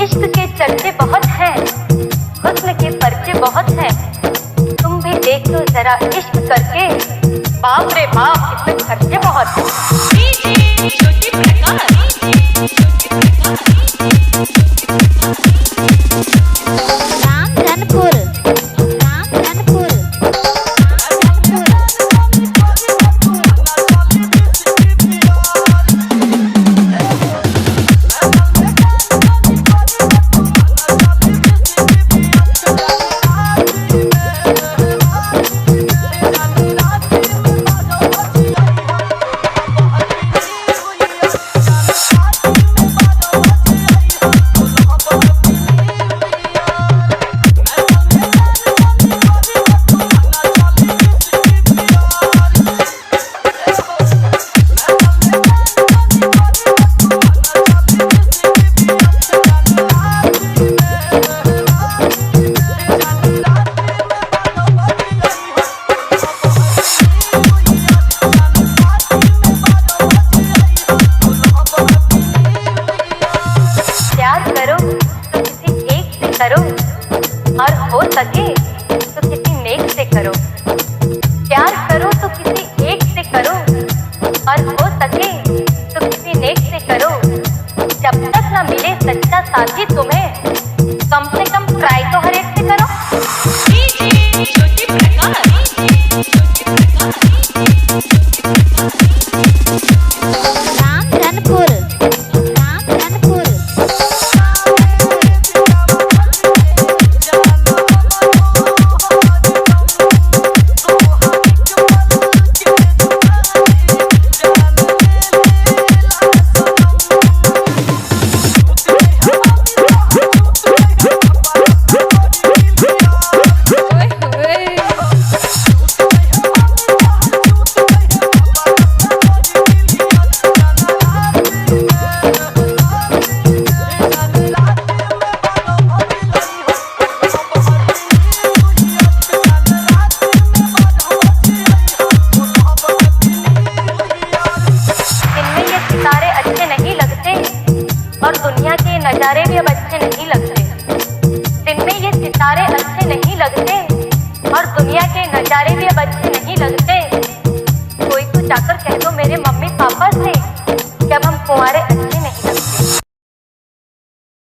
इश्क के चर्चे बहुत हैं, हुस्न के पर्चे बहुत हैं। तुम भी देख लो जरा इश्क करके, बाप रे बाप इसमें खर्चे बहुत हैं। करो और हो सके तो किसी नेक से करो। प्यार करो तो किसी एक से करो और हो सके तो किसी नेक से करो। जब तक ना मिले सच्चा साथी तुम्हें, कम से कम ट्राई तो हर एक से करो। और दुनिया के नज़ारे भी अब अच्छे नहीं लगते। दिन में ये सितारे अच्छे नहीं लगते और दुनिया के नज़ारे भी अब अच्छे नहीं लगते। कोई तो जाकर कह दो मेरे मम्मी पापा से, जब हम कुंवारे